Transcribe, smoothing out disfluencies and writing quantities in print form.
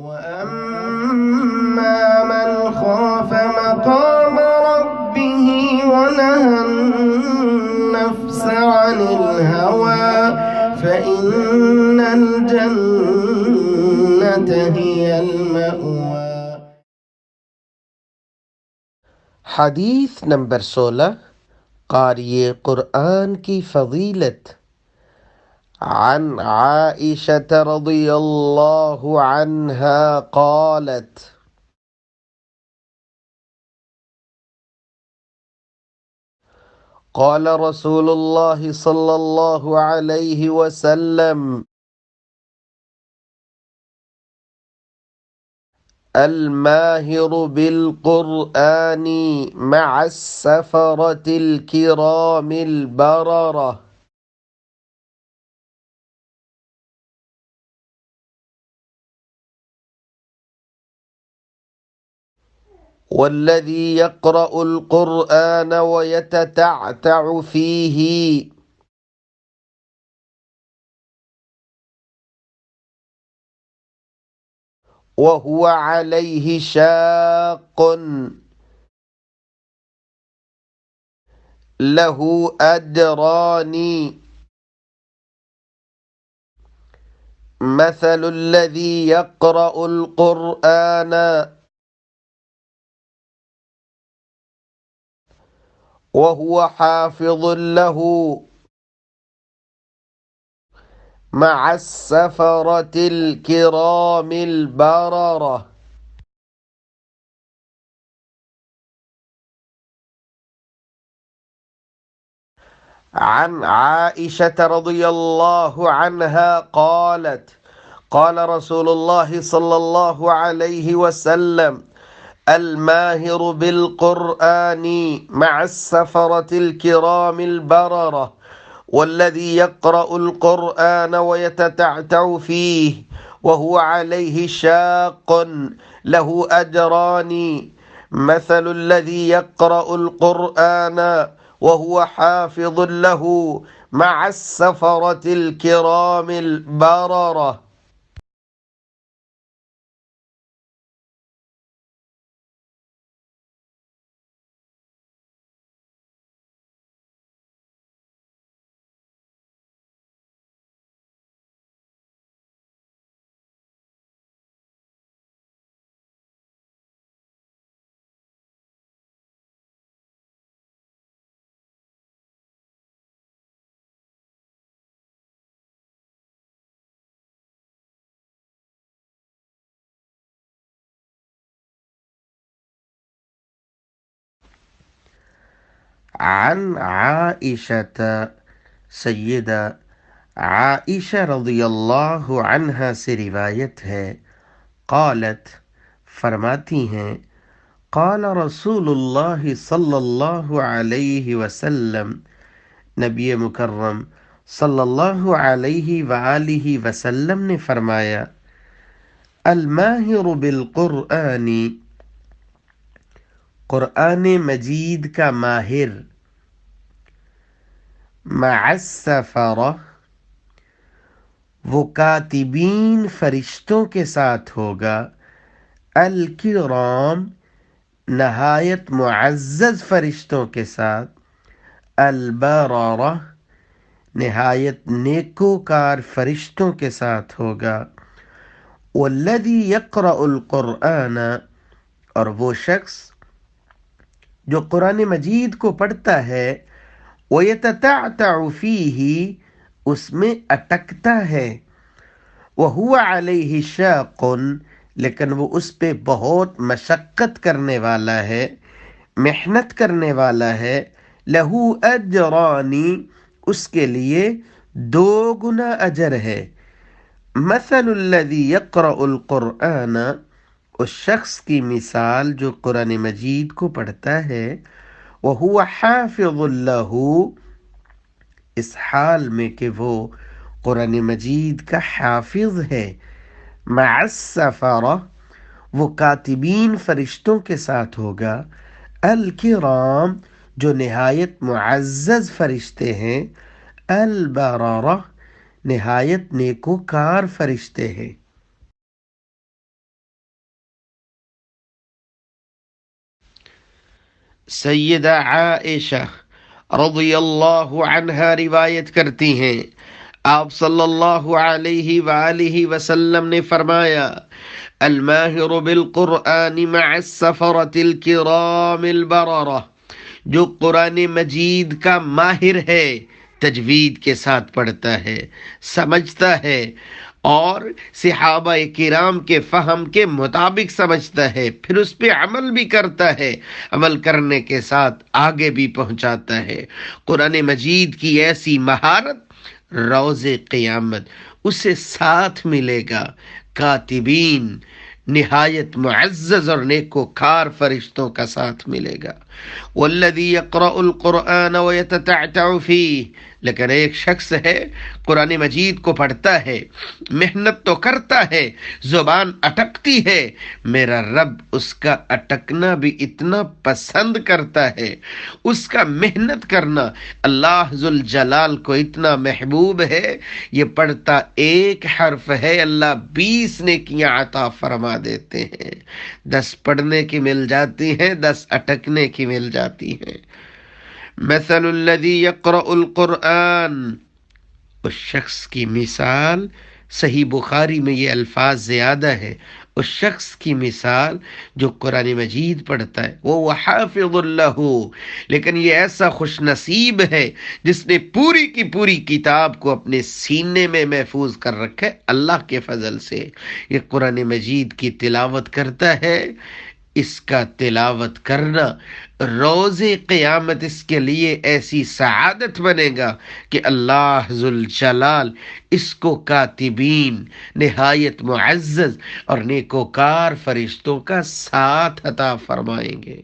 وَأَمَّا مَنْ خَافَ مَقَامَ رَبِّهِ وَنَهَى النَّفْسَ عَنِ الْهَوَى فَإِنَّ الْجَنَّةَ هِيَ الْمَأْوَى۔ حدیث نمبر 16، قاری قرآن کی فضیلت۔ عن عائشة رضی اللہ عنہا قالت قال رسول اللہ صلی اللہ علیہ وسلم الماہر بالقرآن مع السفرة الكرام البررة۔ والذي يقرأ القرآن ويتتعتع فيه وهو عليه شاق له أجران مثل الذي يقرأ القرآن وهو حافظ له مع السفرة الكرام البررة۔ عن عائشة رضي الله عنها قالت قال رسول الله صلى الله عليه وسلم الماهر بالقرآن مع السفرة الكرام البررة والذي يقرأ القرآن ويتتعتع فيه وهو عليه شاق له أجران مثل الذي يقرأ القرآن وهو حافظ له مع السفرة الكرام البررة۔ عن عائشة، سیدہ عائشہ رضی اللہ عنہا سے روایت ہے، قالت فرماتی ہیں، قال رسول اللہ صلی اللہ علیہ وسلم، نبی مکرم صلی اللہ علیہ وآلہ وسلم نے فرمایا، الماہر بالقرآن، قرآن مجید کا ماہر، مع السفرہ، وہ کاتبین فرشتوں کے ساتھ ہوگا، الکرام، نہایت معزز فرشتوں کے ساتھ، البررہ، نہایت نیکوکار فرشتوں کے ساتھ ہوگا، والذی یقرأ القرآن، اور وہ شخص جو قرآن مجید کو پڑھتا ہے، وَيَتَتَعْتَعُ فِيهِ، اس میں اٹکتا ہے، وَهُوَ عَلَيْهِ شَاقٌ، لیکن وہ اس پہ بہت مشقت کرنے والا ہے، محنت کرنے والا ہے، لَهُ أَجْرَانِ، اس کے لیے 2 گنا اجر ہے، مَثَلُ الَّذِي يَقْرَأُ الْقُرْآنَ، اس شخص کی مثال جو قرآن مجید کو پڑھتا ہے، وَهُوَ حَافِظٌ لَهُ، اس حال میں کہ وہ قرآن مجید کا حافظ ہے، مع السفرہ، وہ کاتبین فرشتوں کے ساتھ ہوگا، الکرام، جو نہایت معزز فرشتے ہیں، البررہ، نہایت نیکوکار فرشتے ہیں۔ سیدہ عائشہ رضی اللہ عنہا روایت کرتی ہیں، آپ صلی اللہ علیہ وآلہ وسلم نے فرمایا، الماہر بالقرآن مع السفرة الکرام البررہ، جو قرآن مجید کا ماہر ہے، تجوید کے ساتھ پڑھتا ہے، سمجھتا ہے اور صحابہ کرام کے فہم کے مطابق سمجھتا ہے، پھر اس پہ عمل بھی کرتا ہے، عمل کرنے کے ساتھ آگے بھی پہنچاتا ہے، قرآن مجید کی ایسی مہارت روز قیامت اسے ساتھ ملے گا کاتبین، نہایت معزز اور نیکوکار فرشتوں کا ساتھ ملے گا۔ والذی یقرأ القرآن ویتتعتع فیہ، لیکن ایک شخص ہے قرآن مجید کو پڑھتا ہے، محنت تو کرتا ہے، زبان اٹکتی ہے، میرا رب اس کا اٹکنا بھی اتنا پسند کرتا ہے، اس کا محنت کرنا اللہ ذوالجلال کو اتنا محبوب ہے، یہ پڑھتا ایک حرف ہے، اللہ 20 نیکیاں عطا فرما دیتے ہیں، 10 پڑھنے کی مل جاتی ہیں، 10 اٹکنے کی مل جاتی ہیں۔ مثل الذی یقرأ القرآن، اس شخص کی مثال، صحیح بخاری میں یہ الفاظ زیادہ ہے، اس شخص کی مثال جو قرآن مجید پڑھتا ہے، وہ حافظ لہ، لیکن یہ ایسا خوش نصیب ہے جس نے پوری کی پوری کتاب کو اپنے سینے میں محفوظ کر رکھا ہے اللہ کے فضل سے۔ یہ قرآن مجید کی تلاوت کرتا ہے، اس کا تلاوت کرنا روز قیامت اس کے لیے ایسی سعادت بنے گا کہ اللہ ذوالجلال اس کو کاتبین، نہایت معزز اور نیکوکار فرشتوں کا ساتھ عطا فرمائیں گے۔